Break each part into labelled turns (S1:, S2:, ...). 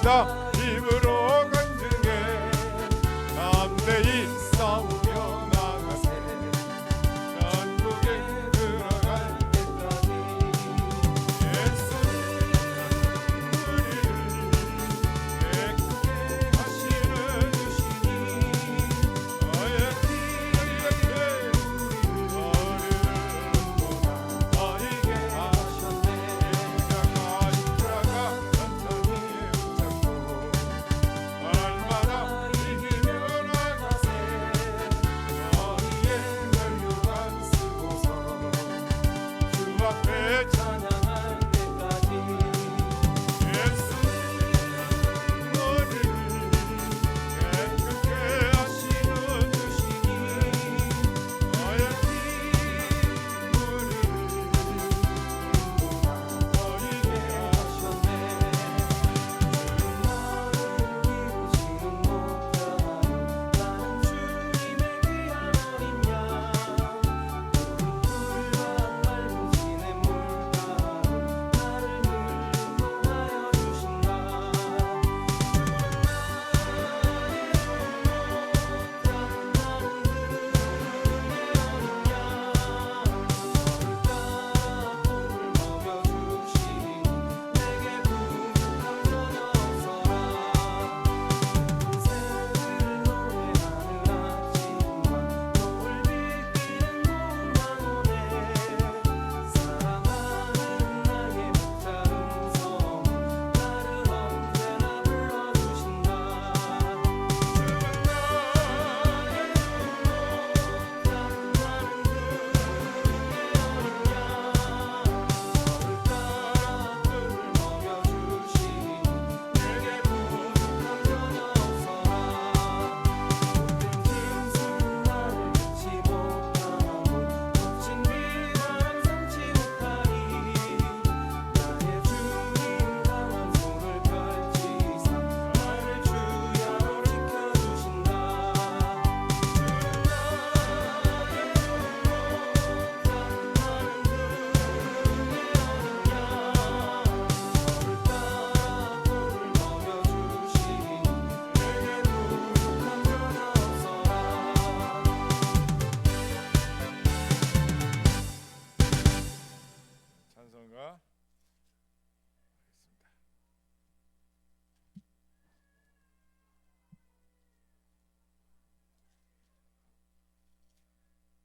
S1: 날마다 힘으로 간증해 담대히 싸우며 나가세 천국에 들어갈 때까지 예수는 우리를 행복해 하시는 주시니 너의 이렇게 어리게 하셨네 인자가 인자가 천천히 붙잡고 날마다 이기며 나가세 너희의 혈류관 쓰고서 주 앞에 찬양할 때까지 예수는 너를 행복해 하시는 주시니 너의 힘을 너희게 하셨네
S2: 주는 목자 나는 주님의 귀한 어린 양 푸른 풀과 맑은 시냇 물가로 나를 인도하여 주신다
S1: 찬송가 하겠습니다.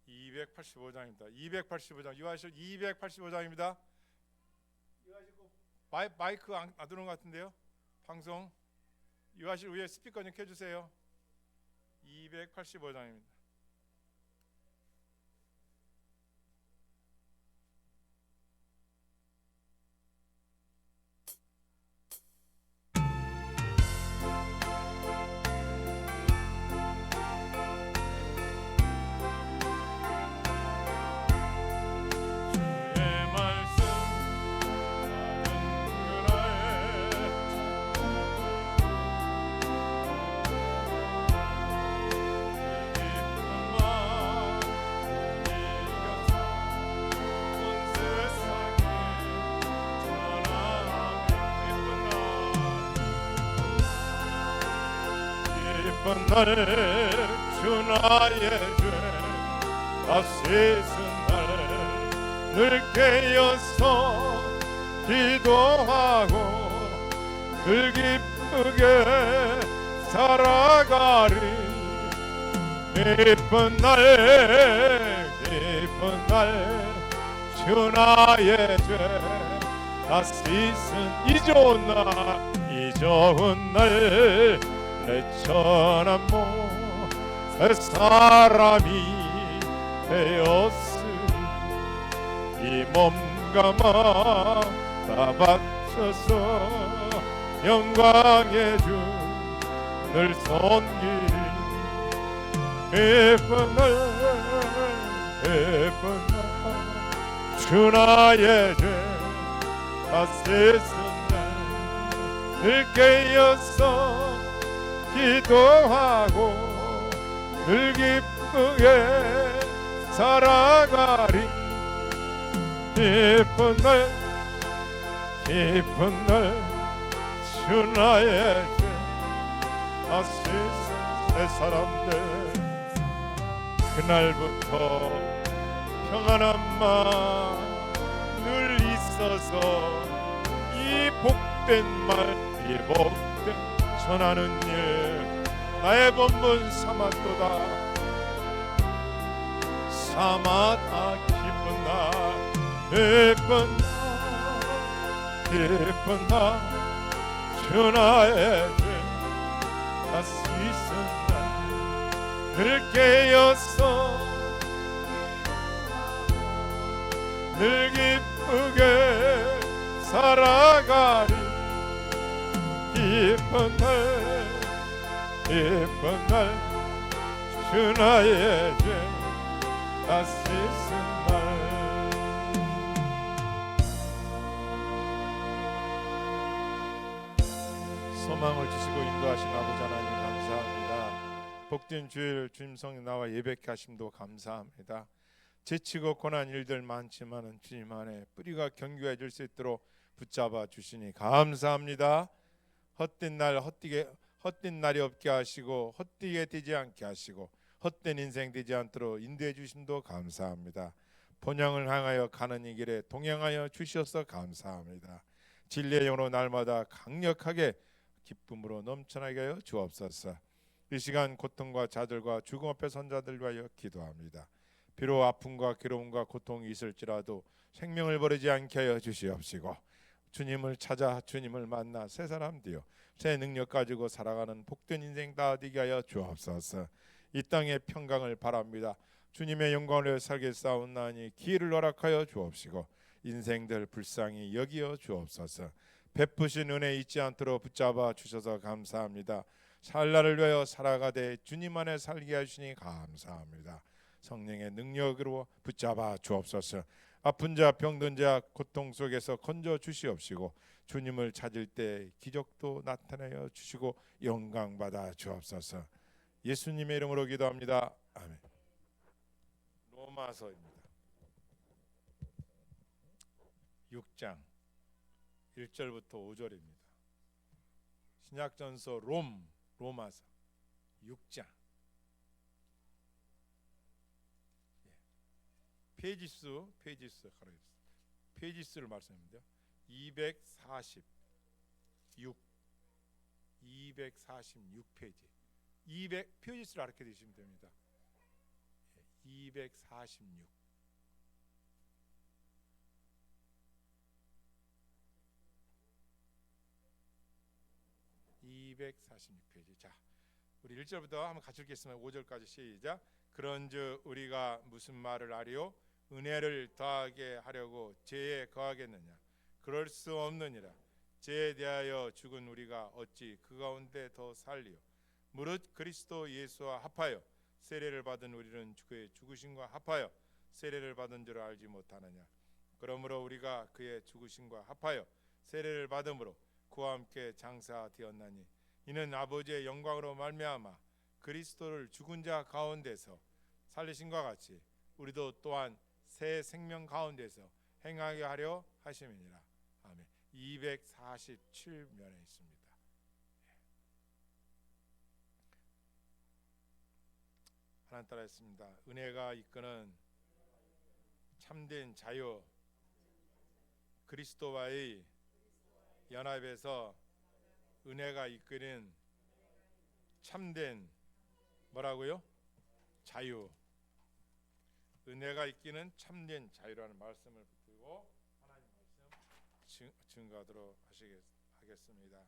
S1: 285장입니다. 285장 유아실 285장입니다. 마이크 안 들어온 것 같은데요. 방송 유아실 위에 스피커 좀 켜주세요. 285장입니다. 기쁜 날 주 나의 죄다 씻은 날 늘 깨어서 기도하고 늘 기쁘게 살아가리 기쁜 날 주 나의 죄다 씻은 이 좋은 날 내 천한 몸의 사람이 되었으니 이 몸과 맘 다 바쳐서 영광의 주 늘 섬기리 예쁜 날 주 나의 죄다 씻은 날 늘 깨어서 기도하고 늘 기쁘게 살아가리 기쁜 날 주 주 나의 죄 다시 새 사람들 그날부터 평안한 마늘 있어서 이 복된 말 이 복된 전하는 일 나의 본분 삼았도다 삼았다 기쁜 날 기쁜 날 기쁜 날 주 나의 죄 다 씻은 날 늘 깨었어 늘 기쁘게 살아가리 기쁜 날 기쁜 날 주 나의 죄 다 씻은 날 소망을 주시고 인도하신 아버지 하나님 감사합니다. 복된 주일 주님 성령 나와 예배케 하심도 감사합니다. 지치고 고난 일들 많지만은 주님 안에 뿌리가 견고해질 수 있도록 붙잡아 주시니 감사합니다. 헛된 날이 없게 하시고 헛되게 되지 않게 하시고 헛된 인생 되지 않도록 인도해 주심도 감사합니다. 본향을 향하여 가는 이 길에 동행하여 주셔서 감사합니다. 진리의 영으로 날마다 강력하게 기쁨으로 넘쳐나게 하여 주옵소서. 이 시간 고통과 자들과 죽음 앞에 선 자들을 위하여 기도합니다. 비록 아픔과 괴로움과 고통이 있을지라도 생명을 버리지 않게 하여 주시옵시고 주님을 찾아 주님을 만나 새 사람 되어 새 능력 가지고 살아가는 복된 인생 다 되게 하여 주옵소서. 이 땅의 평강을 바랍니다. 주님의 영광을 살겠사옵나니 기회를 허락하여 주옵시고 인생들 불쌍히 여기어 주옵소서. 베푸신 은혜 잊지 않도록 붙잡아 주셔서 감사합니다. 살날을 위하여 살아가되 주님 안에 살게 하시니 감사합니다. 성령의 능력으로 붙잡아 주옵소서. 아픈 자 병든 자 고통 속에서 건져 주시옵시고 주님을 찾을 때 기적도 나타내어 주시고 영광 받아 주옵소서. 예수님의 이름으로 기도합니다. 아멘. 로마서입니다. 6장 1절부터 5절입니다. 신약전서 로마서 6장. 페이지수 페이지수를 말씀합니다. 246 246페이지. 200 페이지수를 알게 되시면 됩니다. 246 246페이지. 자, 우리 1절부터 한번 같이 읽겠습니다. 5절까지 시작. 그런즉 우리가 무슨 말을 하리요? 은혜를 더하게 하려고 죄에 거하겠느냐? 그럴 수 없느니라. 죄에 대하여 죽은 우리가 어찌 그 가운데 더 살리요? 무릇 그리스도 예수와 합하여 세례를 받은 우리는 그의 죽으심과 합하여 세례를 받은 줄 알지 못하느냐? 그러므로 우리가 그의 죽으심과 합하여 세례를 받음으로 그와 함께 장사되었나니 이는 아버지의 영광으로 말미암아 그리스도를 죽은 자 가운데서 살리신과 같이 우리도 또한 새 생명 가운데서 행하게 하려 하심이니라. 아멘. 247면에 있습니다. 하나님 따라 했습니다. 은혜가 이끄는 참된 자유, 그리스도와의 연합에서 은혜가 이끄는 참된 뭐라고요? 자유. 은혜가 이끄는 참된 자유라는 말씀을 붙들고 하나님 말씀 증거하도록 하겠습니다.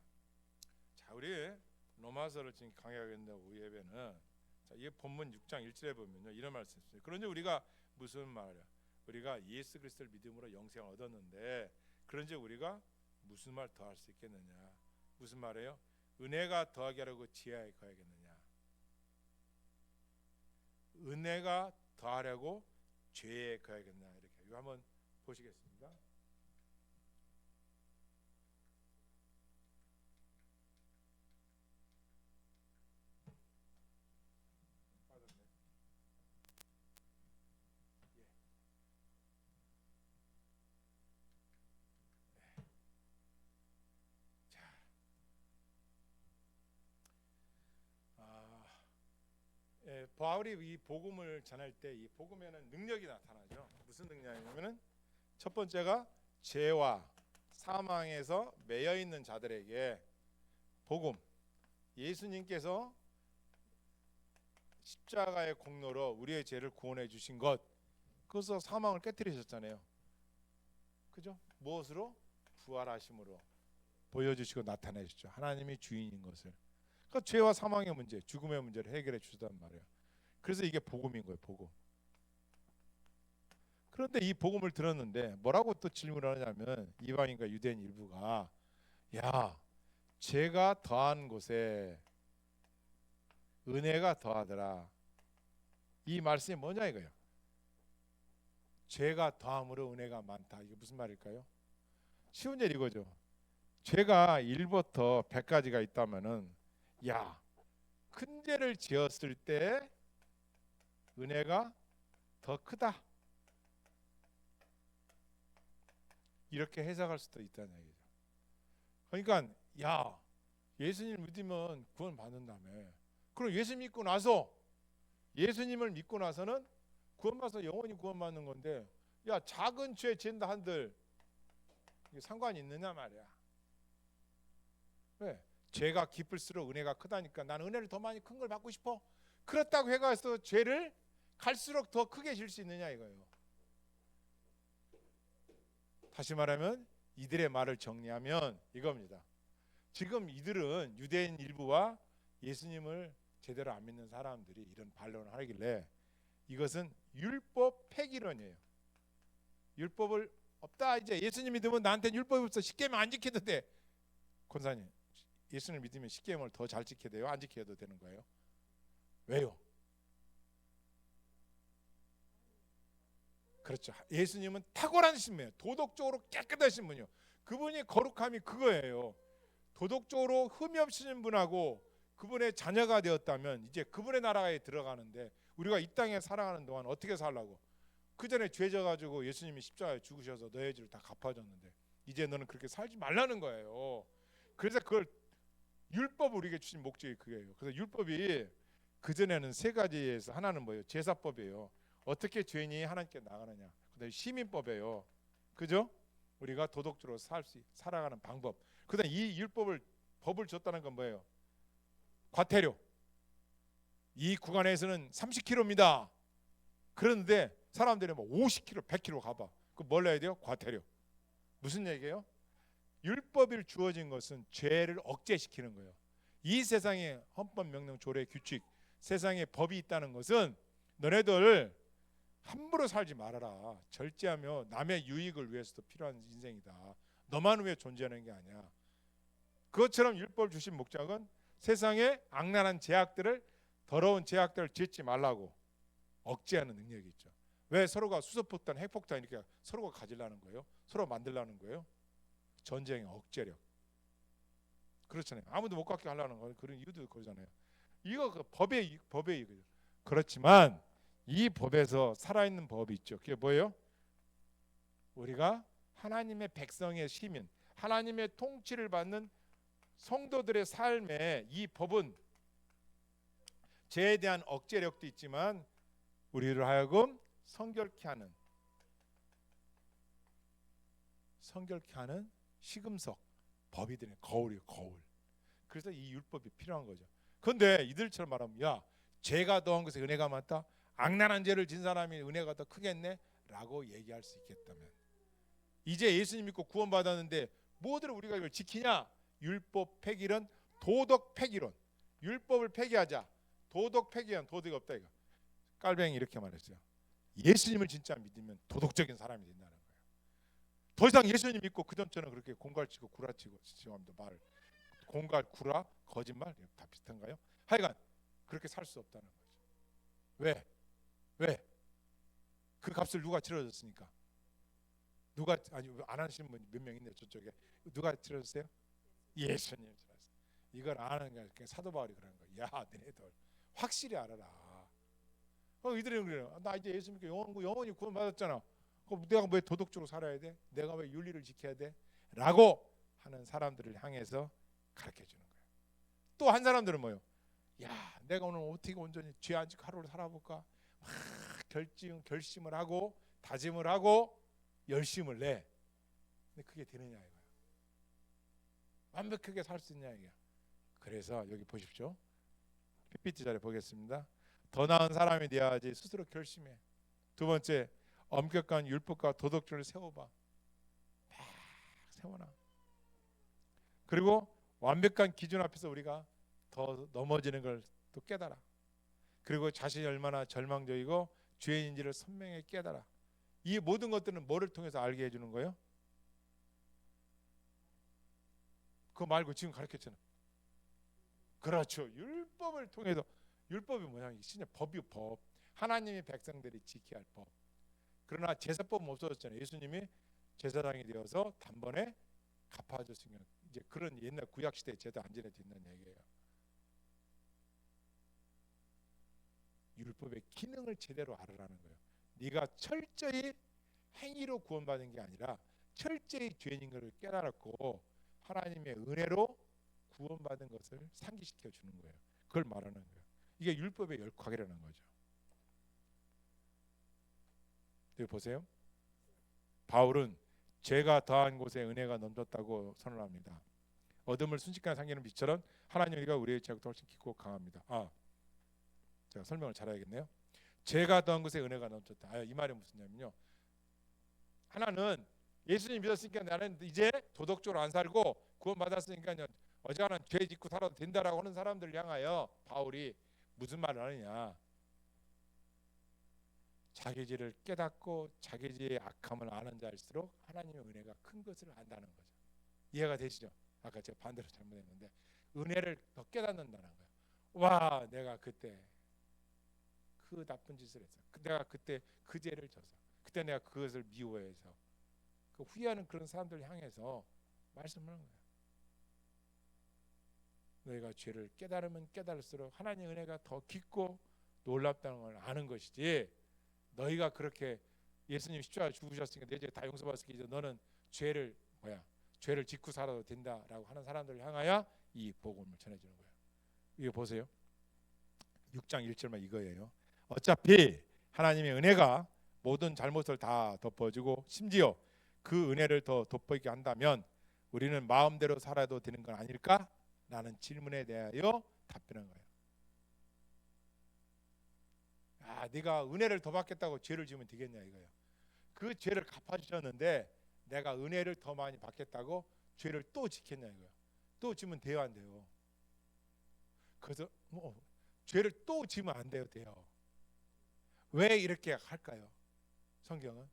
S1: 자, 우리 로마서를 지금 강의하고 있는 우리 예배는 자, 이 본문 6장 1절에 보면요 이런 말씀이 있습니다. 그런데 우리가 무슨 말이야? 우리가 예수 그리스도를 믿음으로 영생을 얻었는데 그런지 우리가 무슨 말 더 할 수 있겠느냐? 무슨 말이에요? 은혜가 더하게 하려고 지혜에 거하겠느냐? 은혜가 더하려고 죄에 거하겠느냐? 이렇게 이거 한번 보시겠습니다. 바울이 이 복음을 전할 때 이 복음에는 능력이 나타나죠. 무슨 능력이냐면은 첫 번째가 죄와 사망에서 매여 있는 자들에게 복음, 예수님께서 십자가의 공로로 우리의 죄를 구원해 주신 것, 그래서 사망을 깨뜨리셨잖아요. 그죠? 무엇으로? 부활하심으로 보여주시고 나타내셨죠. 하나님이 주인인 것을. 그러니까 죄와 사망의 문제, 죽음의 문제를 해결해 주시단 말이에요. 그래서 이게 복음인 거예요. 복음. 그런데 이 복음을 들었는데 뭐라고 또 질문을 하냐면 이방인과 유대인 일부가 야, 죄가 더한 곳에 은혜가 더하더라. 이 말씀이 뭐냐 이거예요. 죄가 더함으로 은혜가 많다. 이게 무슨 말일까요? 쉬운 일 이거죠. 죄가 1부터 100까지가 있다면은 야, 큰 죄를 지었을 때 은혜가 더 크다. 이렇게 해석할 수도 있다는 얘기죠. 그러니까 야, 예수님 믿으면 구원 받는다며. 그럼 예수 믿고 나서 예수님을 믿고 나서는 구원받아서 영원히 구원받는 건데 야, 작은 죄 지은다 한들 이게 상관이 있느냐 말이야. 왜? 죄가 깊을수록 은혜가 크다니까 나는 은혜를 더 많이 큰 걸 받고 싶어. 그렇다고 해가서 죄를 갈수록 더 크게 질 수 있느냐 이거예요. 다시 말하면 이들의 말을 정리하면 이겁니다. 지금 이들은 유대인 일부와 예수님을 제대로 안 믿는 사람들이 이런 반론을 하길래 이것은 율법 폐기론이에요. 율법을 없다. 이제 예수님 믿으면 나한테는 율법이 없어. 십계명 안 지켜도 돼. 권사님, 예수님 믿으면 십계명을 더 잘 지켜야 돼요? 안 지켜도 되는 거예요? 왜요? 그렇죠. 예수님은 탁월하신 분이에요. 도덕적으로 깨끗하신 분이요. 그분이 거룩함이 그거예요. 도덕적으로 흠이 없으신 분하고 그분의 자녀가 되었다면 이제 그분의 나라에 들어가는데 우리가 이 땅에 살아가는 동안 어떻게 살라고? 그 전에 죄 져가지고 예수님이 십자가에 죽으셔서 너의 죄를 다 갚아줬는데 이제 너는 그렇게 살지 말라는 거예요. 그래서 그걸 율법을 우리에게 주신 목적이 그거예요. 그래서 율법이 그 전에는 세 가지에서 하나는 뭐예요? 제사법이에요. 어떻게 죄인이 하나님께 나가느냐. 그다음에 시민법이에요. 그죠? 우리가 도덕적으로 살아가는 방법. 그다음 이 법을 줬다는 건 뭐예요? 과태료. 이 구간에서는 30km입니다. 그런데 사람들이 뭐 50km, 100km 가봐. 그 뭘 내야 돼요? 과태료. 무슨 얘기예요? 율법이 주어진 것은 죄를 억제시키는 거예요. 이 세상에 헌법, 명령, 조례, 규칙, 세상에 법이 있다는 것은 너네들 함부로 살지 말아라. 절제하며 남의 유익을 위해서도 필요한 인생이다. 너만 위해 존재하는 게 아니야. 그것처럼 율법을 주신 목적은 세상에 악랄한 제약들을, 더러운 제약들을 짓지 말라고 억제하는 능력이 있죠. 왜 서로가 수소폭탄, 핵폭탄 이렇게 서로가 가지려는 거예요? 서로 만들려는 거예요? 전쟁의 억제력. 그렇잖아요. 아무도 못 갖게 하려는 거 그런 이유도 그러잖아요. 이거 그 법의 이유죠. 그렇지만 이 법에서 살아있는 법이 있죠. 그게 뭐예요? 우리가 하나님의 백성의 시민, 하나님의 통치를 받는 성도들의 삶에 이 법은 죄에 대한 억제력도 있지만 우리를 하여금 성결케 하는 시금석 법이 되는 거울이에요. 거울. 그래서 이 율법이 필요한 거죠. 그런데 이들처럼 말하면 야, 죄가 더한 것에 은혜가 많다. 악랄한 죄를 진 사람이 은혜가 더 크겠네 라고 얘기할 수 있겠다면 이제 예수님 믿고 구원받았는데 뭐들 우리가 이걸 지키냐? 율법 폐기론, 도덕 폐기론. 율법을 폐기하자. 도덕 폐기한 도덕이 없다 이거. 깔뱅이 이렇게 말했어요. 예수님을 진짜 믿으면 도덕적인 사람이 된다는 거예요. 더 이상 예수님 믿고 그전처럼 그렇게 공갈치고 구라치고 죄송합니다 말 공갈 구라 거짓말 다 비슷한가요? 하여간 그렇게 살 수 없다는 거죠. 왜? 그 값을 누가 치러줬습니까? 누가 안 하시는 분 몇 명 있네요 저쪽에. 누가 치러줬어요? 예수님 치러줬어요. 이걸 아는 게 사도 바울이 그러는 거예요. 야, 너네들 확실히 알아라. 이들이 그래요. 나 이제 예수 믿고 영원히 구원 받았잖아. 그럼 내가 왜 도덕적으로 살아야 돼? 내가 왜 윤리를 지켜야 돼? 라고 하는 사람들을 향해서 가르쳐 주는 거예요. 또 한 사람들은 뭐예요? 야, 내가 오늘 어떻게 온전히 죄 안 짓고 하루를 살아볼까? 막 결심을 하고 다짐을 하고 열심을 내. 근데 그게 되느냐 이거야. 완벽하게 살 수 있냐 이게. 그래서 여기 보십시오. PPT 자료 보겠습니다. 더 나은 사람이 되어야지 스스로 결심해. 두 번째, 엄격한 율법과 도덕주를 세워봐. 막 세워놔. 그리고 완벽한 기준 앞에서 우리가 더 넘어지는 걸 또 깨달아. 그리고 자신이 얼마나 절망적이고 죄인인지를 선명히 깨달아. 이 모든 것들은 뭐를 통해서 알게 해주는 거예요? 그거 말고 지금 가르쳤잖아. 그렇죠. 율법을 통해서. 율법이 뭐냐? 진짜 법이 법. 하나님이 백성들이 지켜야 할 법. 그러나 제사법은 없어졌잖아요. 예수님이 제사장이 되어서 단번에 갚아줬으니까 이제 그런 옛날 구약 시대 제도 안 지내도 된다는 얘기예요. 율법의 기능을 제대로 알으라는 거예요. 네가 철저히 행위로 구원받은 게 아니라 철저히 죄인인 것을 깨달았고 하나님의 은혜로 구원받은 것을 상기시켜 주는 거예요. 그걸 말하는 거예요. 이게 율법의 역학이라는 거죠. 여기 보세요. 바울은 죄가 더한 곳에 은혜가 넘쳤다고 선언합니다. 어둠을 순식간에 삼키는 빛처럼 하나님과 우리의 죄악도 훨씬 깊고 강합니다. 제가 설명을 잘해야겠네요. 죄가 더한 곳에 은혜가 넘쳤다. 이 말이 무슨 말이냐면요. 하나는 예수님 믿었으니까 나는 이제 도덕적으로 안 살고 구원받았으니까 어지간한 죄 짓고 살아도 된다라고 하는 사람들을 향하여 바울이 무슨 말을 하느냐. 자기 죄를 깨닫고 자기 죄의 악함을 아는 자일수록 하나님의 은혜가 큰 것을 안다는 거죠. 이해가 되시죠? 아까 제가 반대로 잘못했는데 은혜를 더 깨닫는다는 거예요. 와, 내가 그때 그 나쁜 짓을 했어. 내가 그때 그 죄를 져서, 그때 내가 그것을 미워해서 그 후회하는 그런 사람들 향해서 말씀하는 거예요. 너희가 죄를 깨달으면 깨달을수록 하나님의 은혜가 더 깊고 놀랍다는 걸 아는 것이지. 너희가 그렇게 예수님 십자가에 죽으셨으니까 내 죄 다 용서받았으니까 이제 너는 죄를 짓고 살아도 된다라고 하는 사람들을 향하여 이 복음을 전해주는 거예요. 이거 보세요. 6장 1절만 이거예요. 어차피 하나님의 은혜가 모든 잘못을 다 덮어주고 심지어 그 은혜를 더 돋보이게 한다면 우리는 마음대로 살아도 되는 건 아닐까? 라는 질문에 대하여 답변한 거예요. 네가 은혜를 더 받겠다고 죄를 지으면 되겠냐 이거예요. 그 죄를 갚아주셨는데 내가 은혜를 더 많이 받겠다고 죄를 또 지켰냐 이거예요. 또 지으면 돼요 안 돼요? 그래서 죄를 또 지으면 안 돼요 돼요. 왜 이렇게 할까요? 성경은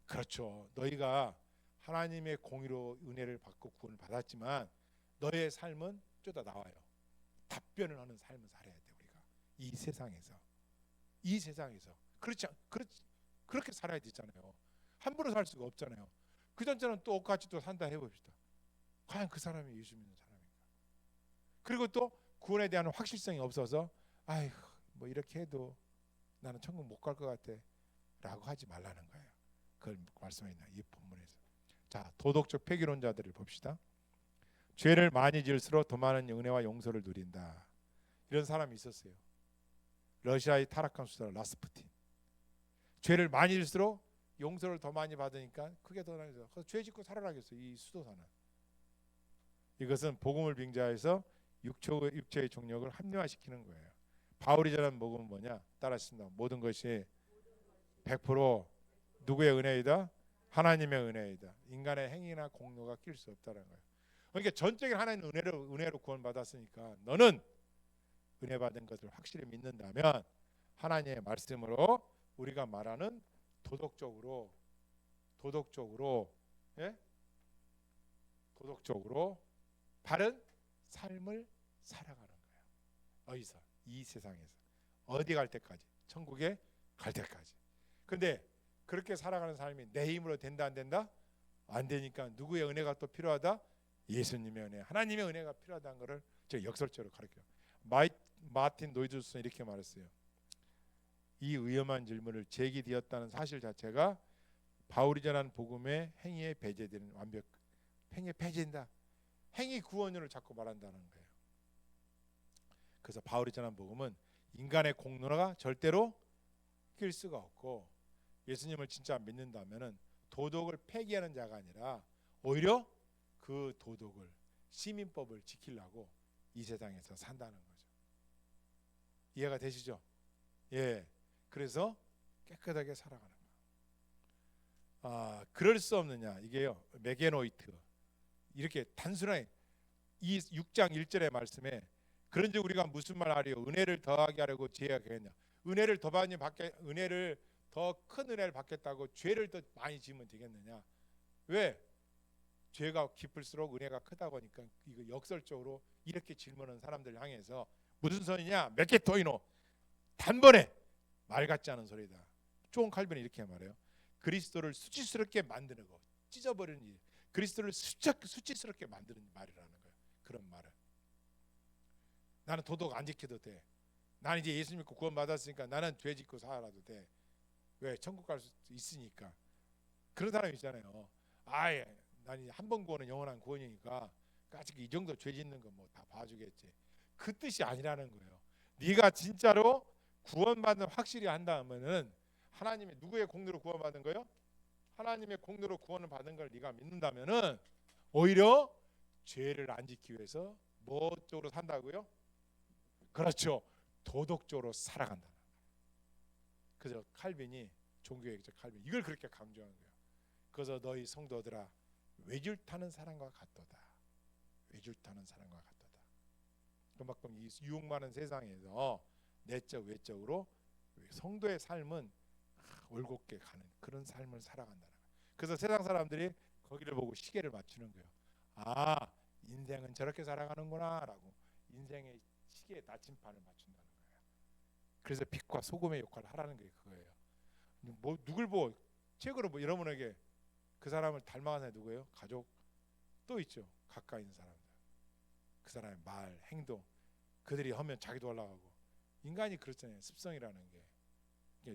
S1: 그렇죠. 너희가 하나님의 공의로 은혜를 받고 구원을 받았지만 너의 삶은 쫓아 나와요. 답변을 하는 삶을 살아야 돼 우리가 이 세상에서 그렇게 살아야 되잖아요. 함부로 살 수가 없잖아요. 그 전처럼 또 똑같이 또 산다 해봅시다. 과연 그 사람이 예수 믿는 사람인가? 그리고 또 구원에 대한 확실성이 없어서 뭐 이렇게 해도 나는 천국 못 갈 것 같아 라고 하지 말라는 거예요. 그걸 말씀했나 이 본문에서. 자, 도덕적 폐기론자들을 봅시다. 죄를 많이 지을수록 더 많은 은혜와 용서를 누린다. 이런 사람이 있었어요. 러시아의 타락한 수도 라스푸틴. 죄를 많이 지을수록 용서를 더 많이 받으니까 크게 더 나서 죄 짓고 살아나겠어. 이 수도사는. 이것은 복음을 빙자해서 육체의 종력을 합리화시키는 거예요. 바울이 전한 복음은 뭐냐? 따라하십니다. 모든 것이 100% 누구의 은혜이다? 하나님의 은혜이다. 인간의 행위나 공로가 낄 수 없다는 거예요. 그러니까 전적인 하나님 은혜로 구원받았으니까 너는 은혜 받은 것을 확실히 믿는다면 하나님의 말씀으로 우리가 말하는 도덕적으로 바른 삶을 살아가는 거예요. 어디서? 이 세상에서. 어디 갈 때까지? 천국에 갈 때까지. 근데 그렇게 살아가는 삶이 내 힘으로 된다 안 된다? 안 되니까 누구의 은혜가 또 필요하다? 예수님의 은혜, 하나님의 은혜가 필요하다는 것을 제가 역설적으로 가르쳐요. 마틴 노이즈스는 이렇게 말했어요. 이 위험한 질문을 제기되었다는 사실 자체가 바울이 전한 복음의 행위에 배제되는 행위에 배제된다. 행위 구원을 자꾸 말한다는 거예요. 그래서 바울이 전한 복음은 인간의 공로가 절대로 낄 수가 없고, 예수님을 진짜 믿는다면은 도덕을 폐기하는 자가 아니라 오히려 그 도덕을, 시민법을 지키려고 이 세상에서 산다는 거죠. 이해가 되시죠? 예. 그래서 깨끗하게 살아가는 거예요. 그럴 수 없느냐, 이게요, 메게노이트, 이렇게 단순하게 이 6장 1절의 말씀에 그런즉 우리가 무슨 말 하리요, 은혜를 더하게 하려고 죄가 하겠냐. 은혜를 더 많이 받게, 은혜를 더 큰 은혜를 받겠다고 죄를 더 많이 지으면 되겠느냐. 왜? 죄가 깊을수록 은혜가 크다고 하니까 이거 역설적으로 이렇게 질문하는 사람들 향해서 무슨 소리냐, 메게토이노, 단번에 말 같지 않은 소리다. 존 칼빈이 이렇게 말해요. 그리스도를 수치스럽게 만드는 거, 찢어버리는 일, 그리스도를 수치스럽게 만드는 말이라는 거예요. 그런 말은 나는 도덕 안 지켜도 돼, 나는 이제 예수 믿고 구원 받았으니까 나는 죄 짓고 살아도 돼. 왜? 천국 갈 수 있으니까. 그런 사람 있잖아요. 아예 난 한 번 구원은 영원한 구원이니까 아직 이 정도 죄 짓는 거 뭐 다 봐주겠지. 그 뜻이 아니라는 거예요. 네가 진짜로 구원받는 확실히 한다면은 하나님의 누구의 공로로 구원받은 거예요? 하나님의 공로로 구원을 받은 걸 네가 믿는다면은 오히려 죄를 안 지키기 위해서 뭐 쪽으로 산다고요? 그렇죠. 도덕적으로 살아간다. 그래서 칼빈이, 종교개혁자 칼빈, 이걸 그렇게 강조하는 거예요. 그래서 너희 성도들아, 외줄 타는 사람과 같도다. 외줄 타는 사람과 같도다. 그만큼 이 유혹 많은 세상에서 내적 외적으로 성도의 삶은 올곧게 가는 그런 삶을 살아간다는 거예요. 그래서 세상 사람들이 거기를 보고 시계를 맞추는 거예요. 아, 인생은 저렇게 살아가는구나 라고 인생의 시계의 나침판을 맞춘다는 거예요. 그래서 빛과 소금의 역할을 하라는 게 그거예요. 뭐 누굴 보고 책으로 뭐 여러분에게 그 사람을 닮아간 사람이 누구예요? 가족 또 있죠. 가까이 있는 사람들. 그 사람의 말, 행동, 그들이 하면 자기도 올라가고. 인간이 그렇잖아요. 습성이라는 게.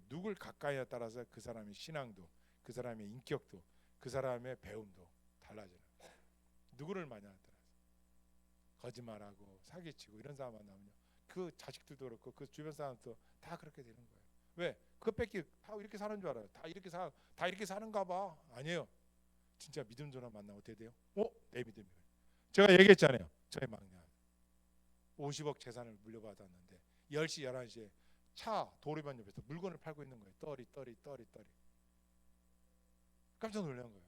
S1: 누굴 가까이에 따라서 그 사람의 신앙도, 그 사람의 인격도, 그 사람의 배움도 달라지는 거예요. 누구를 만나냐에 따라서. 거짓말하고 사기치고 이런 사람 만나면요, 그 자식들도 그렇고 그 주변 사람도 다 그렇게 되는 거예요. 왜? 그것밖에 다 이렇게 사는 줄 알아요. 다 이렇게 사는가 봐. 아니에요. 진짜 믿음 전화 만나면 어떻게 돼요? 내 믿음이에요. 제가 얘기했잖아요. 저희 막내 50억 재산을 물려받았는데 10시 11시에 차 도로변 옆에서 물건을 팔고 있는 거예요. 떨이. 깜짝 놀란 거예요.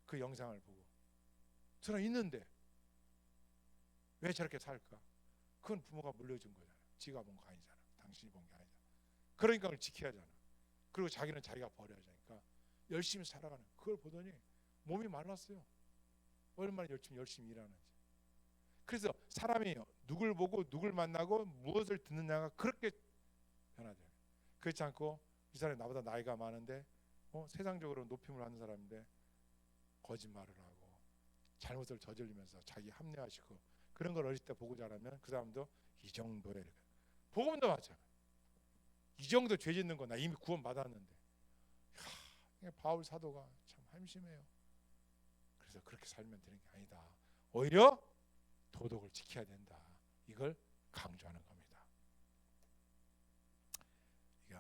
S1: 그 영상을 보고. 저는 있는데 왜 저렇게 살까? 그건 부모가 물려준 거잖아요. 지가 본 거 아니잖아. 당신이 본 게 아니잖아. 그러니까 그걸 지켜야 하잖아. 그리고 자기는 자기가 버려야 하니까 열심히 살아가는, 그걸 보더니 몸이 말랐어요. 얼마나 열심히 일하는지. 그래서 사람이 누굴 보고 누굴 만나고 무엇을 듣느냐가 그렇게 변하죠. 그렇지 않고 이 사람이 나보다 나이가 많은데 세상적으로 높임을 하는 사람인데 거짓말을 하고 잘못을 저지르면서 자기 합리화시키고 그런 걸 어릴 때 보고 자라면 그 사람도 이 정도의, 복음도 마찬가지. 이 정도 죄 짓는 거 나 이미 구원 받았는데, 바울 사도가 참 한심해요. 그래서 그렇게 살면 되는 게 아니다. 오히려 도덕을 지켜야 된다. 이걸 강조하는 겁니다.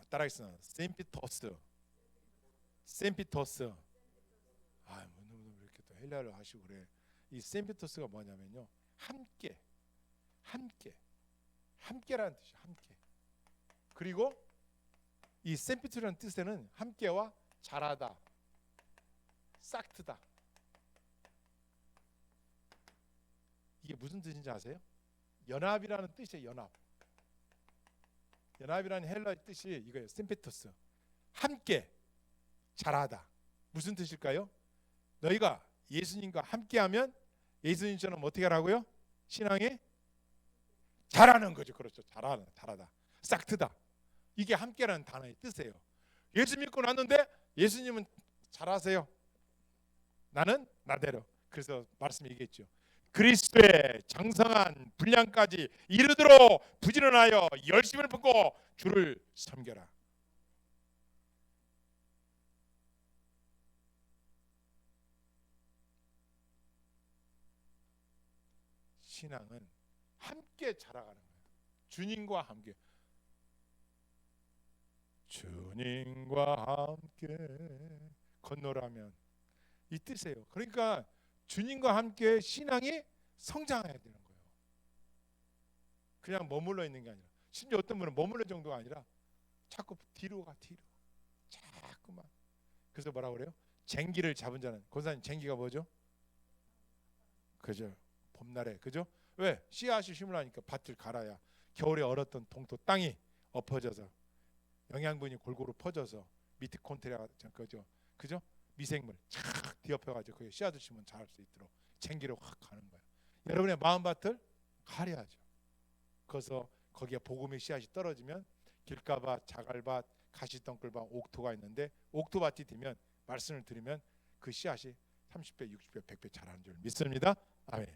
S1: 따라하겠습니다. 셈피토스. 뭐 이렇게 또 헬라어를 하시고 그래. 이 셈피토스가 뭐냐면요, 함께라는 뜻이에요. 함께. 그리고 이 셈피토스라는 뜻에는 함께와 잘하다, 싹트다. 이게 무슨 뜻인지 아세요? 연합이라는 뜻이에요. 연합이라는 헬라어 뜻이 이거예요. 셈피토스. 함께, 잘하다. 무슨 뜻일까요? 너희가 예수님과 함께하면 예수님처럼 어떻게 하라고요? 신앙에 잘하는 거죠. 그렇죠. 잘하다. 싹트다. 이게 함께라는 단어의 뜻이에요. 예수 믿고 났는데 예수님은 잘하세요. 나는 나대로. 그래서 말씀 얘기했죠. 그리스도의 장성한 분량까지 이르도록 부지런하여 열심을 품고 주를 섬겨라. 신앙은 함께 자라가는 거예요. 주님과 함께. 주님과 함께 건너라면 이 뜻이에요. 그러니까 주님과 함께 신앙이 성장해야 되는 거예요. 그냥 머물러 있는 게 아니라, 심지어 어떤 분은 머물러 정도가 아니라 자꾸 뒤로 가, 뒤로 자꾸만. 그래서 뭐라고 그래요? 쟁기를 잡은 자는, 권사님 쟁기가 뭐죠? 그죠? 봄날에, 그죠? 왜? 씨앗이 심으려니까 밭을 갈아야 겨울에 얼었던 동토 땅이 엎어져서 영양분이 골고루 퍼져서 밑에 콘테리아가 그죠? 미생물 착 뒤엎여가지고 거기 씨앗을 심으면 자랄 수 있도록 쟁기로 확 가는 거예요. 여러분의 마음밭을 가려야죠. 그래서 거기에 복음의 씨앗이 떨어지면 길가밭, 자갈밭, 가시덩굴밭, 옥토가 있는데 옥토밭이 되면, 말씀을 들으면 그 씨앗이 30배, 60배, 100배 자라는 줄 믿습니다. 아멘.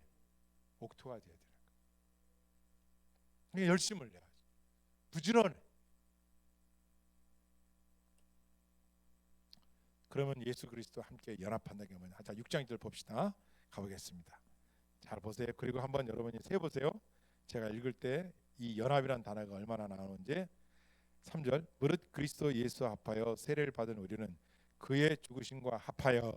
S1: 옥토가 돼야 되는 거예요. 열심을 내야죠. 부지런해. 그러면 예수 그리스도와 함께 연합한다는 게 뭐냐? 자, 6장절 봅시다. 가보겠습니다. 잘 보세요. 그리고 한번 여러분이 세보세요. 제가 읽을 때 이 연합이라는 단어가 얼마나 나오는지. 3절, 무릇 그리스도 예수 합하여 세례를 받은 우리는 그의 죽으심과 합하여,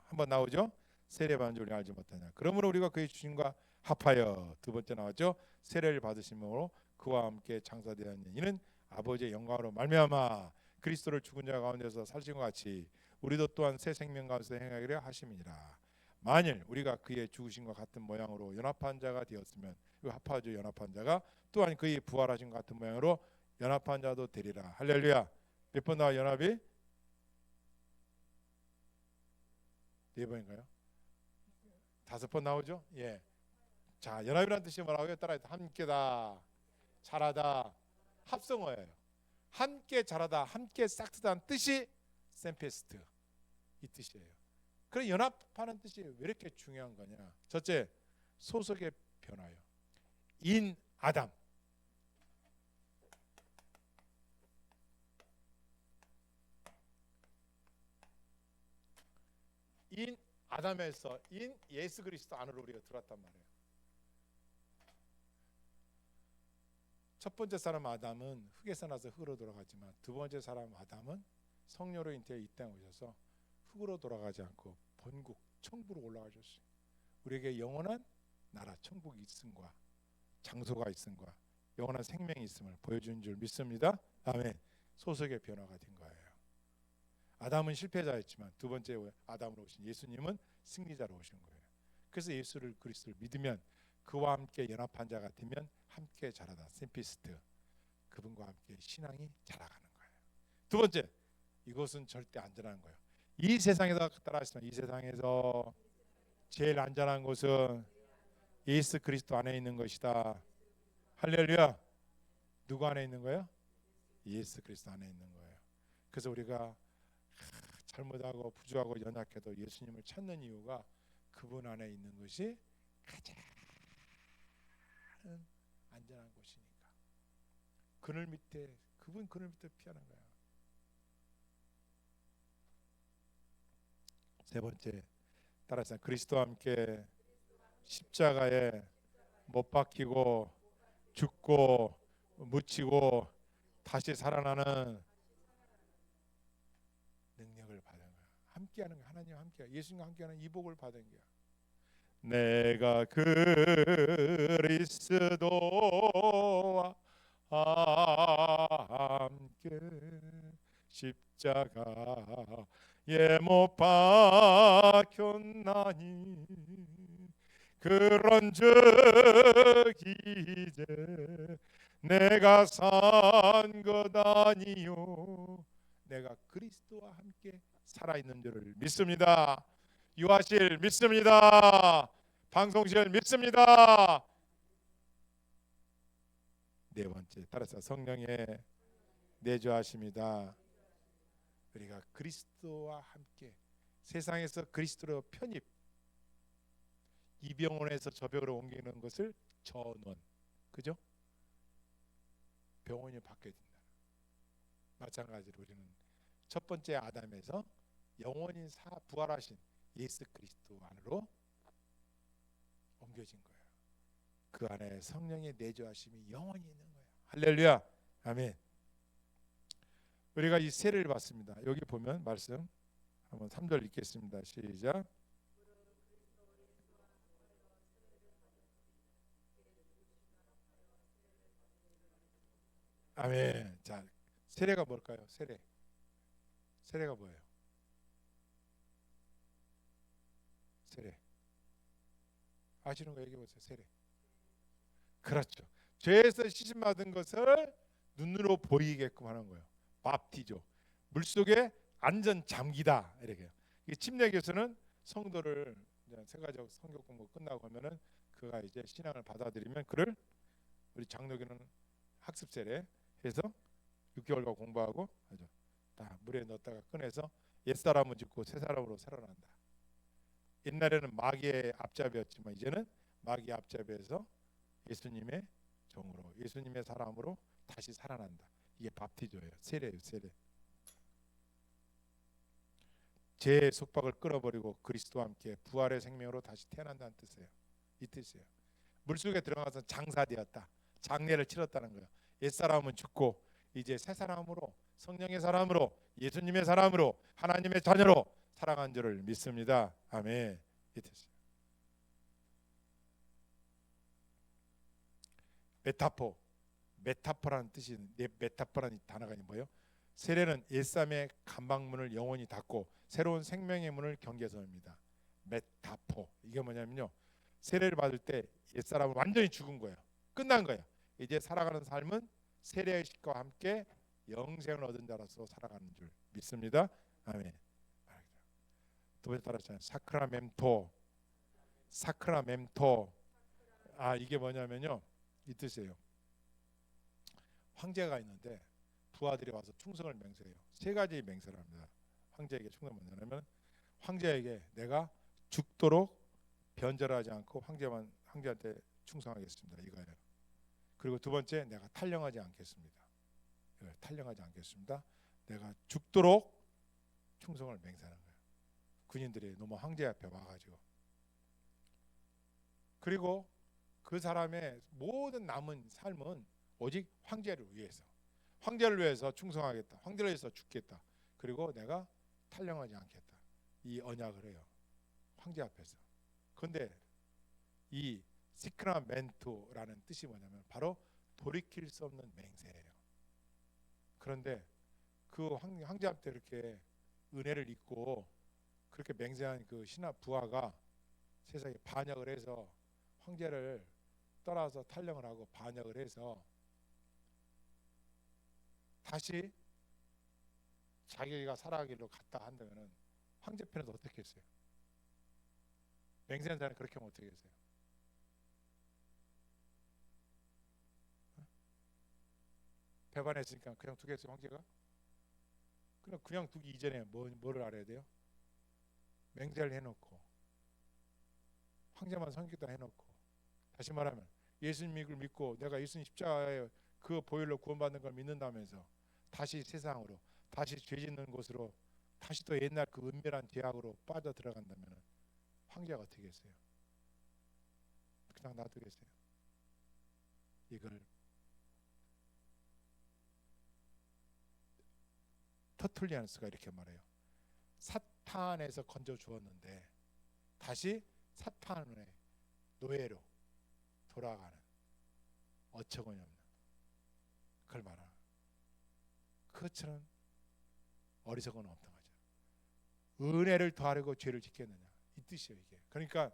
S1: 한번 나오죠? 세례 받은 줄 알지 못하냐. 그러므로 우리가 그의 죽으심과 합하여, 두 번째 나왔죠? 세례를 받으심으로 그와 함께 장사되었느니 이는 아버지의 영광으로 말미암아 그리스도를 죽은 자 가운데서 살신 것 같이 우리도 또한 새 생명 가운데서 행하기를 하심이니라. 만일 우리가 그의 죽으심과 같은 모양으로 연합한 자가 되었으면, 이 합하죠, 연합한 자가, 또한 그의 부활하신 같은 모양으로 연합한 자도 되리라. 할렐루야. 몇 번 나와 연합이? 4번인가요? 5번 나오죠? 예. 자, 연합이라는 뜻이 뭐라고요? 따라해. 함께다, 잘하다, 합성어예요. 함께 잘하다, 함께 싹트다는 뜻이 셈페스트, 이 뜻이에요. 그럼 연합하는 뜻이 왜 이렇게 중요한 거냐? 첫째, 소속의 변화요. 인 아담. 인 아담에서 인 예수 그리스도 안으로 우리가 들어왔단 말이에요. 첫 번째 사람 아담은 흙에서 나서 흙으로 돌아가지만, 두 번째 사람 아담은 성령으로 인해 이 땅에 오셔서 흙으로 돌아가지 않고 본국 천국으로 올라가셨어요. 우리에게 영원한 나라 천국이 있음과 장소가 있음과 영원한 생명이 있음을 보여주는 줄 믿습니다. 아멘. 소속의 변화가 된 거예요. 아담은 실패자였지만 두 번째 아담으로 오신 예수님은 승리자로 오신 거예요. 그래서 예수를 그리스도를 믿으면, 그와 함께 연합한 자가 되면 함께 자라다, 셈피스트, 그분과 함께 신앙이 자라가는 거예요. 두 번째, 이것은 절대 안전한 거예요. 이 세상에서, 따라하시면 이 세상에서 제일 안전한 곳은 예수 그리스도 안에 있는 것이다. 할렐루야. 누구 안에 있는 거예요? 예수 그리스도 안에 있는 거예요. 그래서 우리가 잘못하고 부족하고 연약해도 예수님을 찾는 이유가 그분 안에 있는 것이 가장 안전한 곳이니까. 그늘 밑에, 그분 그늘 밑에 피하는 거야. 세 번째, 따라서 그리스도와 함께 십자가에 못 박히고 죽고 묻히고 다시 살아나는 능력을 받은 거야. 함께하는 거야. 하나님과 함께, 예수님과 함께하는 이 복을 받은 거야. 내가 그리스도와 함께 십자가에 못 박혔나니 그런즉 이제 내가 산 것 아니요 내가 그리스도와 함께 살아있는 줄을 믿습니다. 유아실 믿습니다. 방송실 믿습니다. 네 번째, 따라서 성령의 내주하십니다. 우리가 그리스도와 함께 세상에서 그리스도로 편입, 이 병원에서 저 병으로 옮기는 것을 전원, 그죠? 병원이 바뀌어야 된다. 마찬가지로 우리는 첫 번째 아담에서 영원히 부활하신 예수 그리스도 안으로 옮겨진 거예요. 그 안에 성령의 내주하심이 영원히 있는 거예요. 할렐루야. 아멘. 우리가 이 세례를 받습니다. 여기 보면 말씀 한번 3절 읽겠습니다. 시작. 아멘. 자, 세례가 뭘까요? 세례가 뭐예요? 세례. 아시는 거 얘기해 보세요. 세례. 그렇죠. 죄에서 씻음 받은 것을 눈으로 보이게끔 하는 거예요. 밥티조. 물속에 안전 잠기다 이렇게요. 이 침례교수는 성도를 이제 세 가지 성경 공부 끝나고 하면은 그가 이제 신앙을 받아들이면 그를 우리 장로교는 학습 세례 해서 6개월간 공부하고 다 물에 넣었다가 꺼내서 옛사람은 죽고 새 사람으로 살아난다. 옛날에는 마귀의 앞잡이였지만 이제는 마귀의 앞잡이에서 예수님의 종으로 예수님의 사람으로 다시 살아난다. 이게 밥티조예요. 세례예요. 세례. 죄의 속박을 끊어버리고 그리스도와 함께 부활의 생명으로 다시 태어난다는 뜻이에요. 이 뜻이에요. 물속에 들어가서 장사되었다. 장례를 치렀다는 거예요. 옛사람은 죽고 이제 새 사람으로 성령의 사람으로 예수님의 사람으로 하나님의 자녀로 살아간 줄을 믿습니다. 아멘. 이 뜻이에요. 메타포라는 뜻이 메타포라는 단어가 뭐예요? 세례는 옛사람의 감방문을 영원히 닫고 새로운 생명의 문을 경계선입니다. 메타포. 이게 뭐냐면요. 세례를 받을 때 옛사람은 완전히 죽은 거예요. 끝난 거예요. 이제 살아가는 삶은 세례의식과 함께 영생을 얻은 자로서 살아가는 줄 믿습니다. 아멘. 두 번째 따라하잖아요. 사크라멘토. 아, 이게 뭐냐면요. 이 뜻이에요. 황제가 있는데 부하들이 와서 충성을 맹세해요. 세 가지 맹세를 합니다. 황제에게 충성을 맹세하면 황제에게 내가 죽도록 변절하지 않고 황제한테 충성하겠습니다. 이거예요. 그리고 두 번째, 내가 탈령하지 않겠습니다. 탈령하지 않겠습니다. 내가 죽도록 충성을 맹세하는 거예요. 군인들이 너무 황제 앞에 와가지고. 그리고 그 사람의 모든 남은 삶은 오직 황제를 위해서, 황제를 위해서 충성하겠다. 황제를 위해서 죽겠다. 그리고 내가 탈령하지 않겠다. 이 언약을 해요. 황제 앞에서. 그런데 이 시크라멘토라는 뜻이 뭐냐면 바로 돌이킬 수 없는 맹세예요. 그런데 그 황제한테 이렇게 은혜를 입고 그렇게 맹세한 그 신하 부하가 세상에 반역을 해서 황제를 떠나서 탈령을 하고 반역을 해서 다시 자기가 살아가기로 갔다 한다면은 황제 편에서 어떻게 했어요? 맹세한 사람이 그렇게 하면 어떻게 했어요? 배반했으니까 그냥 두겠어요, 황제가? 그냥 두기 이전에 뭐를 알아야 돼요? 맹세를 해놓고 황제만 섬기다 해놓고, 다시 말하면 예수님을 믿고 내가 예수님 십자가에 그 보혈로 구원받는 걸 믿는다면서 다시 세상으로, 다시 죄 짓는 곳으로, 다시 또 옛날 그 은밀한 죄악으로 빠져 들어간다면 황제가 어떻게 했어요? 그냥 놔두겠어요? 이걸 터툴리안스가 이렇게 말해요. 사탄에서 건져 주었는데 다시 사탄의 노예로 돌아가는 어처구니 없는, 그걸 말하는, 그것처럼 어리석은 없는 거죠. 은혜를 더하려고 죄를 짓겠느냐, 이 뜻이에요. 이게 그러니까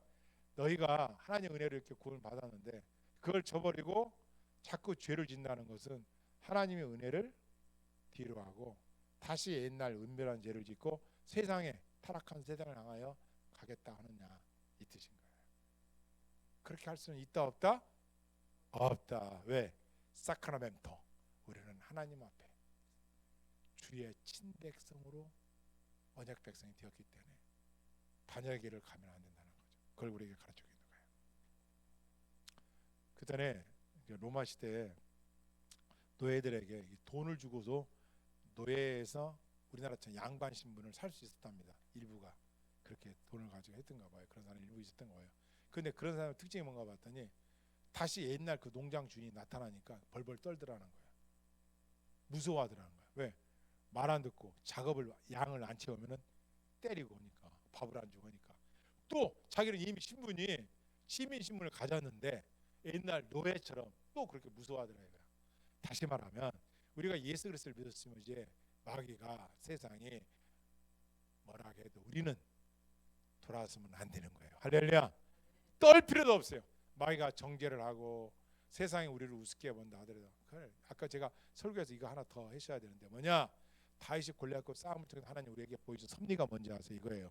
S1: 너희가 하나님 은혜를 이렇게 구원을 받았는데 그걸 저버리고 자꾸 죄를 짓는다는 것은 하나님의 은혜를 뒤로 하고 다시 옛날 은밀한 죄를 짓고 세상에, 타락한 세상을 향하여 가겠다 하느냐, 이 뜻인 거예요. 그렇게 할 수는 있다 없다? 없다. 왜? 사크라멘토. 우리는 하나님 앞에 주의 친백성으로 언약 백성이 되었기 때문에 반역의 길을 가면 안 된다는 거죠. 그걸 우리에게 가르치고 있는 거예요. 그 전에 로마 시대에 노예들에게 돈을 주고도 노예에서 우리나라처럼 양반 신분을 살 수 있었답니다. 일부가 그렇게 돈을 가지고 했던가 봐요. 그런 사람이 일부 있었던 거예요. 근데 그런 사람의 특징이 뭔가 봤더니 다시 옛날 그 농장 주인이 나타나니까 벌벌 떨더라는 거야. 무서워하더라는 거야. 왜? 말 안 듣고 작업을 양을 안 채우면은 때리고 오니까 밥을 안 주고 하니까 또 자기는 이미 시민 신분을 가졌는데 옛날 노예처럼 또 그렇게 무서워하더라 이거야. 다시 말하면 우리가 예수 그리스도를 믿었으면 이제 마귀가 세상이 뭐라 해도 우리는 돌아서면 안 되는 거예요. 할렐루야. 떨 필요도 없어요. 마귀가 정죄를 하고 세상이 우리를 우습게 본다 하더라도 아까 제가 설교에서 이거 하나 더 하셔야 되는데 뭐냐, 다윗이 골리앗과 싸움을 통해서 하나님 우리에게 보여준 섭리가 뭔지 아세요? 이거예요.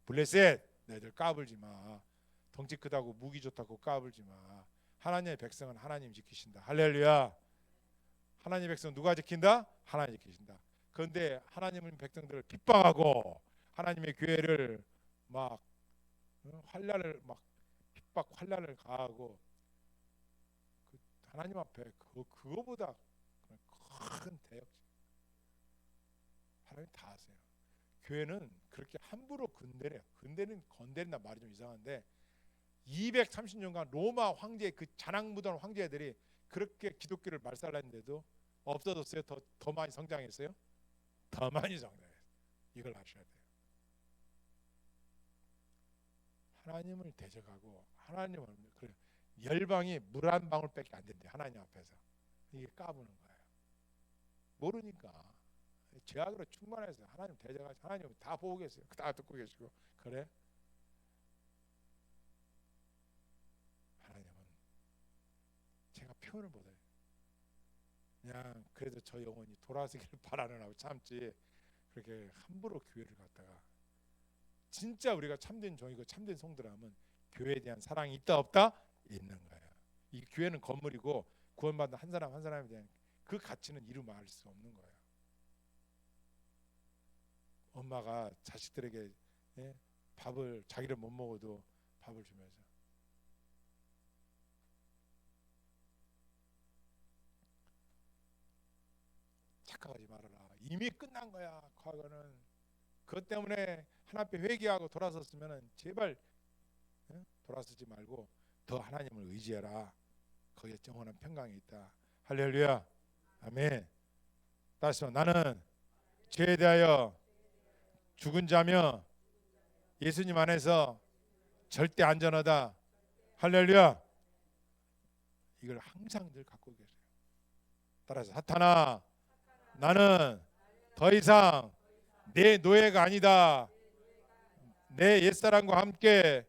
S1: 블레셋, 너희들 까불지 마. 덩치 크다고 무기 좋다고 까불지 마. 하나님의 백성은 하나님 지키신다. 할렐루야. 하나님의 백성 누가 지킨다? 하나님 지키신다. 그런데 하나님은 백성들을 핍박하고 하나님의 교회를 막 환난을 막 핍박 환난을 가하고 그 하나님 앞에 그거보다 큰 대역 하나님 다 하세요. 교회는 그렇게 함부로 건드린다 말이 좀 이상한데 230년간 로마 황제 그 잔악무도한 황제들이 그렇게 기독교를 말살했는데도 없어졌어요? 더 많이 성장했어요? 더 많이 성장했어요. 이걸 아셔야 돼요. 하나님을 대적하고 하나님을 그래 열방이 물 한 방울밖에 안 된대 하나님 앞에서. 이게 까부는 거예요. 모르니까 죄악으로 충만해서 하나님 대적하시 하나님 다 보고 계세요. 다 듣고 계시고 그래. 하나님은 제가 표현을 못해요. 그냥 그래도 저 영혼이 돌아서기를 바라는 하고 참지 그렇게 함부로 교회를 갖다가 진짜 우리가 참된 종이고 참된 성도라면 교회에 대한 사랑이 있다 없다? 있는 거예요. 이 교회는 건물이고 구원받은 한 사람 한 사람에 대한 그 가치는 이루 말할 수 없는 거예요. 엄마가 자식들에게 밥을 자기를 못 먹어도 밥을 주면서 착각하지 말아라. 이미 끝난 거야. 과거는 그것 때문에 하나님 앞에 회개하고 돌아섰으면 제발 돌아서지 말고 더 하나님을 의지해라. 거기에 영원한 평강이 있다. 할렐루야. 아멘. 다시 나는 죄에 대하여 죽은 자며 예수님 안에서 절대 안전하다. 할렐루야. 이걸 항상 늘 갖고 계세요. 따라서 사탄아, 나는 더 이상 내 노예가 아니다. 내 옛사람과 함께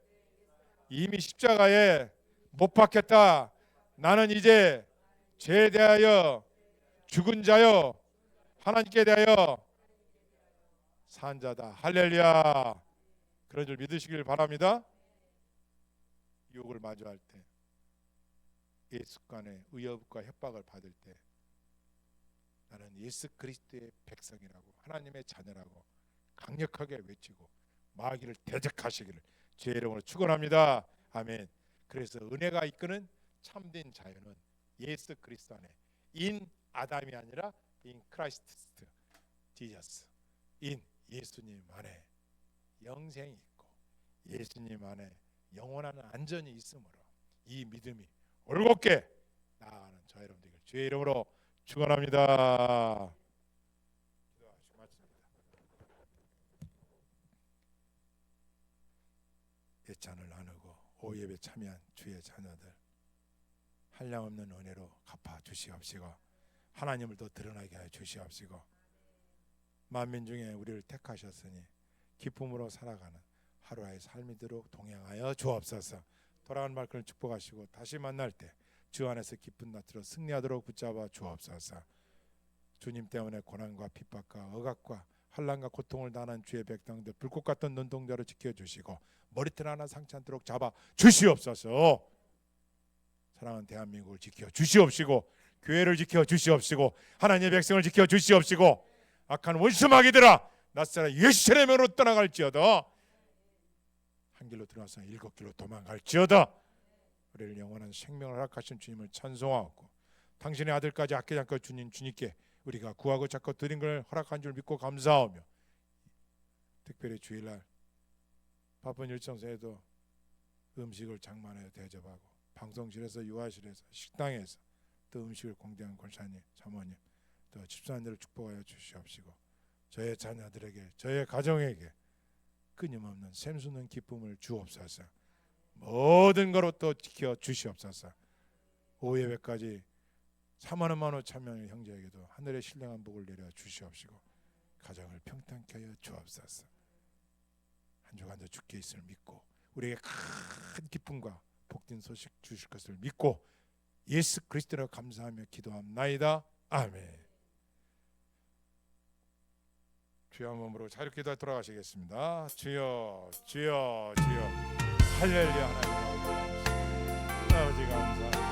S1: 이미 십자가에 못 박혔다. 나는 이제 죄에 대하여 죽은 자요 하나님께 대하여 산 자다. 할렐루야. 그런 줄 믿으시길 바랍니다. 유혹을 마주할 때, 예수 간의 위협과 협박을 받을 때 나는 예수 그리스도의 백성이라고 하나님의 자녀라고 강력하게 외치고 마귀를 대적하시기를 주의 이름으로 축원합니다. 아멘. 그래서 은혜가 이끄는 참된 자유는 예수 그리스도 안에 인 아담이 아니라 인 크라이스트 지저스 인 예수님 안에 영생이 있고 예수님 안에 영원한 안전이 있으므로 이 믿음이 올곧게 나아가는 저 여러분들 주의 이름으로 축원합니다. 기도하시고 마칩니다. 예찬을 나누고 오예배 참여한 주의 자녀들 한량없는 은혜로 갚아 주시옵시고 하나님을 더 드러나게 하여 주시옵시고 만민 중에 우리를 택하셨으니 기쁨으로 살아가는 하루의 삶이 되도록 동행하여 주옵소서. 돌아간 말씀을 축복하시고 다시 만날 때 주 안에서 기쁜 낯으로 승리하도록 붙잡아 주옵소서. 주님 때문에 고난과 핍박과 억압과 환난과 고통을 당한 주의 백성들 불꽃 같은 눈동자로 지켜주시고 머리털 하나 상치 않도록 잡아 주시옵소서. 사랑하는 대한민국을 지켜 주시옵시고 교회를 지켜 주시옵시고 하나님의 백성을 지켜 주시옵시고 악한 원수 마귀들아 낯선 예수의 이름으로 떠나갈지어다. 한 길로 들어와서 7길로 도망갈지어다. 우리를 영원한 생명을 허락하신 주님을 찬송하고 당신의 아들까지 아끼지 않고 주님께 우리가 구하고 찾고 드린 걸 허락한 줄 믿고 감사하며 특별히 주일날 바쁜 일정 속에도 음식을 장만하여 대접하고 방송실에서 유아실에서 식당에서 또 음식을 공개한 권사님, 사모님, 또 집사님들을 축복하여 주시옵시고 저의 자녀들에게, 저의 가정에게 끊임없는 샘솟는 기쁨을 주옵소서. 모든 거로 또 지켜 주시옵소서. 오후 예배까지 3만 참여하는 형제에게도 하늘의 신령한 복을 내려 주시옵시고 가정을 평탄케 하여 주옵소서. 한 주간도 주께 있음을 믿고 우리에게 큰 기쁨과 복된 소식 주실 것을 믿고 예수 그리스도로 감사하며 기도합나이다. 아멘. 주여 한 몸으로 자유롭게 돌아가시겠습니다. 주여 주여 주여 할렐루야. 하나님 아버지 감사합니다.